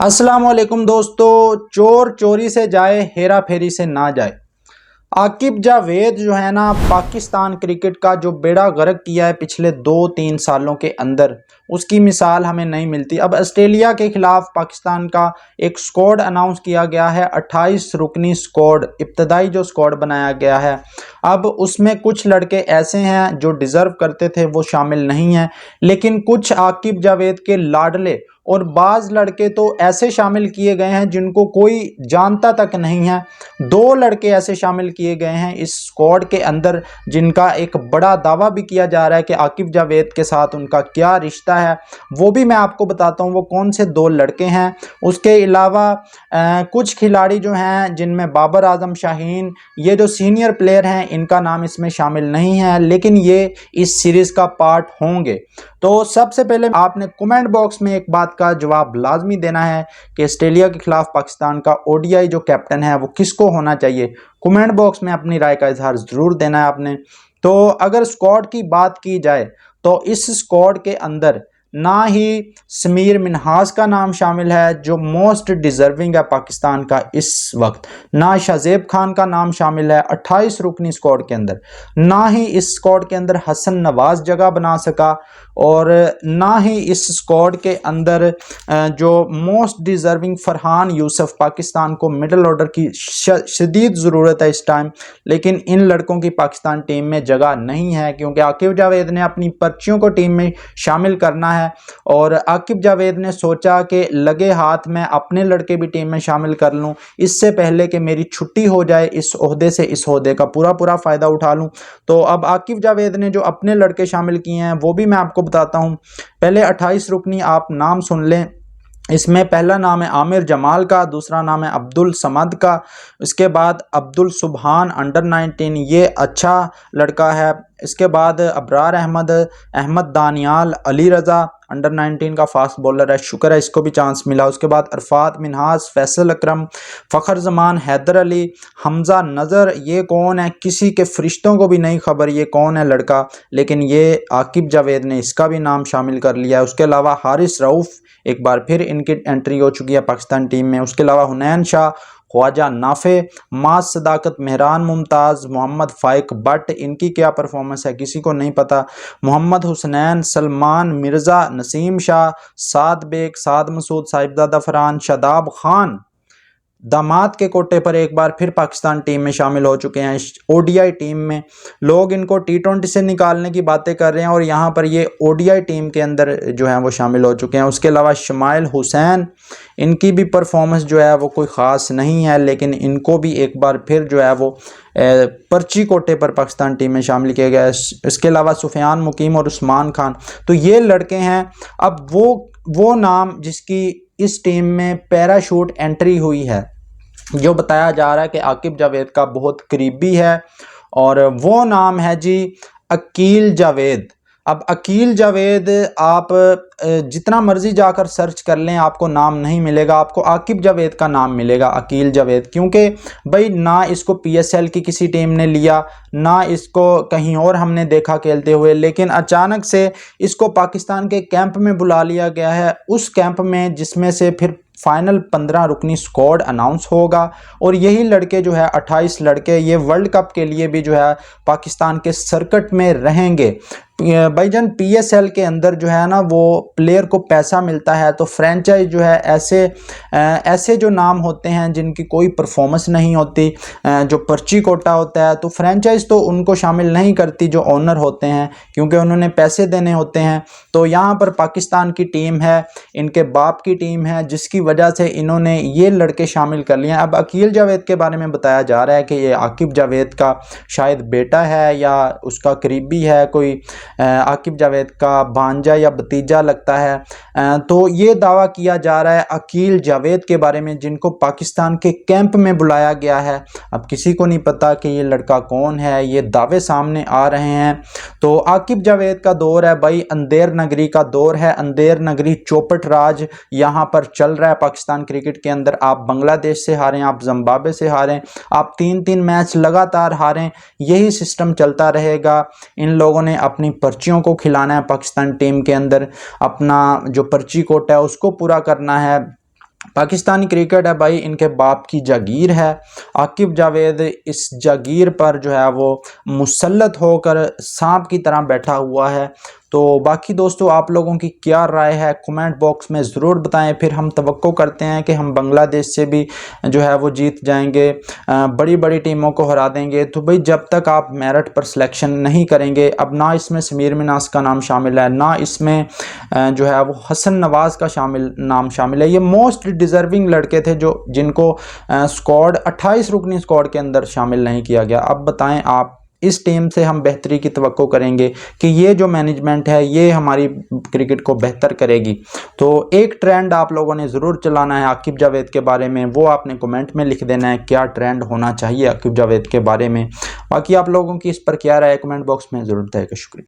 अस्सलाम वालेकुम दोस्तों। चोर चोरी से जाए, हेरा फेरी से ना जाए। आकिब जावेद जो है ना, पाकिस्तान क्रिकेट का जो बेड़ा गर्क किया है पिछले 2-3 सालों के अंदर, उसकी मिसाल हमें नहीं मिलती। अब ऑस्ट्रेलिया के खिलाफ पाकिस्तान का एक स्क्वाड अनाउंस किया गया है, 28 रुकनी स्क्वाड, इब्तदाई जो स्क्वाड बनाया गया है। अब उसमें कुछ लड़के ऐसे हैं जो डिज़र्व करते थे, वो शामिल नहीं हैं, लेकिन कुछ आकिब जावेद के लाडले और बाज़ लड़के तो ऐसे शामिल किए गए हैं जिनको कोई जानता तक नहीं है। 2 लड़के ऐसे शामिल किए गए हैं इस स्क्वाड के अंदर जिनका एक बड़ा दावा भी किया जा रहा है कि आकिब जावेद के साथ उनका क्या रिश्ता है, वो भी मैं आपको बताता हूँ वो कौन से 2 लड़के हैं। उसके अलावा कुछ खिलाड़ी जो हैं जिनमें बाबर आजम शाहीन, ये जो सीनियर प्लेयर हैं, इनका नाम इसमें शामिल नहीं है, लेकिन ये इस सीरीज़ का पार्ट होंगे। तो सबसे पहले आपने कमेंट बॉक्स में एक बात का जवाब लाजमी देना है कि ऑस्ट्रेलिया के खिलाफ पाकिस्तान का ओडीआई जो कैप्टन है वो किसको होना चाहिए। कमेंट बॉक्स में अपनी राय का इजहार ज़रूर देना है आपने। तो अगर स्क्वाड की बात की जाए तो इस स्क्वाड के अंदर ना ही समीर मिन्हास का नाम शामिल है जो मोस्ट डिज़र्विंग है पाकिस्तान का इस वक्त, ना शाज़ेब खान का नाम शामिल है 28 रुकनी स्क्वाड के अंदर, ना ही इस स्क्वाड के अंदर हसन नवाज जगह बना सका, और ना ही इस स्क्वाड के अंदर जो मोस्ट डिज़र्विंग फरहान यूसुफ, पाकिस्तान को मिडल ऑर्डर की शदीद ज़रूरत है इस टाइम, लेकिन इन लड़कों की पाकिस्तान टीम में जगह नहीं है क्योंकि आकिब जावेद ने अपनी पर्चियों को टीम में शामिल करना है। और आकिब जावेद ने सोचा कि लगे हाथ में अपने लड़के भी टीम में शामिल कर लूं इससे पहले कि मेरी छुट्टी हो जाए इस ओहदे से, इस ओहदे का पूरा फ़ायदा उठा लूं। तो अब आकिब जावेद ने जो अपने लड़के शामिल किए हैं वो भी मैं आपको बताता हूं। पहले 28 रुकनी आप नाम सुन लें। इसमें पहला नाम है आमिर जमाल का, दूसरा नाम है अब्दुल समद का, इसके बाद अब्दुल सुबहान अंडर 19, ये अच्छा लड़का है। इसके बाद अबरार अहमद, अहमद दानियाल, अली रज़ा अंडर 19 का फास्ट बॉलर है, शुक्र है इसको भी चांस मिला। उसके बाद अरफात मिन्हास, फैसल अकरम, फ़खर जमान, हैदर अली, हमज़ा नज़र, ये कौन है किसी के फरिश्तों को भी नहीं खबर ये कौन है लड़का, लेकिन ये आकिब जावेद ने इसका भी नाम शामिल कर लिया है। उसके अलावा हारिस रऊफ़, एक बार फिर इनकी एंट्री हो चुकी है पाकिस्तान टीम में। उसके अलावा हुनैन शाह, ख्वाजा नाफे, मास सदाकत, मेहरान मुमताज़, मोहम्मद फ़ाइक बट, इनकी क्या परफॉर्मेंस है किसी को नहीं पता। मोहम्मद हुसनैन, सलमान मिर्ज़ा, नसीम शाह, साद बेग, साद मसूद, साहिबजादा फरहान, शादाब खान दामाद के कोटे पर एक बार फिर पाकिस्तान टीम में शामिल हो चुके हैं। ओडीआई टीम में लोग इनको टी20 से निकालने की बातें कर रहे हैं और यहाँ पर ये ओडीआई टीम के अंदर जो है वो शामिल हो चुके हैं। उसके अलावा शमाइल हुसैन, इनकी भी परफॉर्मेंस जो है वो कोई ख़ास नहीं है, लेकिन इनको भी एक बार फिर जो है वो पर्ची कोटे पर पाकिस्तान टीम में शामिल किया गया है। इसके अलावा सुफियान मुकीम और उस्मान खान, तो ये लड़के हैं। अब वो नाम जिसकी इस टीम में पैराशूट एंट्री हुई है, जो बताया जा रहा है कि आकिब जावेद का बहुत करीबी है, और वो नाम है जी अकील जावेद। अब अकील जावेद आप जितना मर्जी जाकर सर्च कर लें आपको नाम नहीं मिलेगा, आपको आकिब जावेद का नाम मिलेगा, अकील जावेद, क्योंकि भाई ना इसको पीएसएल की किसी टीम ने लिया, ना इसको कहीं और हमने देखा खेलते हुए, लेकिन अचानक से इसको पाकिस्तान के कैंप में बुला लिया गया है, उस कैंप में जिसमें से फिर फाइनल 15 रुकनी स्क्वाड अनाउंस होगा। और यही लड़के जो है 28 लड़के ये वर्ल्ड कप के लिए भी जो है पाकिस्तान के सर्किट में रहेंगे। भाईजान पीएसएल के अंदर जो है ना वो प्लेयर को पैसा मिलता है, तो फ्रेंचाइज जो है ऐसे जो नाम होते हैं जिनकी कोई परफॉर्मेंस नहीं होती, जो पर्ची कोटा होता है, तो फ्रेंचाइज तो उनको शामिल नहीं करती जो ओनर होते हैं, क्योंकि उन्होंने पैसे देने होते हैं। तो यहाँ पर पाकिस्तान की टीम है, इनके बाप की टीम है, जिसकी वजह से इन्होंने ये लड़के शामिल कर लिए हैं। अब अकील जावेद के बारे में बताया जा रहा है कि ये आकिब जावेद का शायद बेटा है या उसका करीबी है, कोई आकिब जावेद का भांजा या भतीजा लगता है। तो ये दावा किया जा रहा है अकील जावेद के बारे में, जिनको पाकिस्तान के कैंप में बुलाया गया है। अब किसी को नहीं पता कि ये लड़का कौन है, ये दावे सामने आ रहे हैं। तो आकिब जावेद का दौर है भाई, अंधेर नगरी का दौर है, अंधेर नगरी चौपट राज यहाँ पर चल रहा है पाकिस्तान क्रिकेट के अंदर। आप बांग्लादेश से हारें, आप जिम्बाब्वे से हारें, आप 3-3 मैच लगातार हारें, यही सिस्टम चलता रहेगा। इन लोगों ने अपनी पर्चियों को खिलाना है पाकिस्तान टीम के अंदर, अपना जो पर्ची कोटा है उसको पूरा करना है। पाकिस्तानी क्रिकेट है भाई, इनके बाप की जागीर है। आकिब जावेद इस जागीर पर जो है वो मुसल्लत होकर सांप की तरह बैठा हुआ है। तो बाकी दोस्तों, आप लोगों की क्या राय है कमेंट बॉक्स में ज़रूर बताएं। फिर हम तवक्को करते हैं कि हम बांग्लादेश से भी जो है वो जीत जाएंगे, बड़ी बड़ी टीमों को हरा देंगे। तो भाई जब तक आप मेरिट पर सिलेक्शन नहीं करेंगे, अब ना इसमें समीर मिनास का नाम शामिल है, ना इसमें जो है वो हसन नवाज़ का नाम शामिल है। ये मोस्ट डिज़र्विंग लड़के थे जो जिनको स्क्वाड 28 रुकनी स्क्वाड के अंदर शामिल नहीं किया गया। अब बताएं आप, इस टीम से हम बेहतरी की तवक्को करेंगे कि ये जो मैनेजमेंट है ये हमारी क्रिकेट को बेहतर करेगी। तो एक ट्रेंड आप लोगों ने ज़रूर चलाना है आकिब जावेद के बारे में, वो आपने कमेंट में लिख देना है क्या ट्रेंड होना चाहिए आकिब जावेद के बारे में। बाकी आप लोगों की इस पर क्या राय है कमेंट बॉक्स में ज़रूर बताइएगा। शुक्रिया।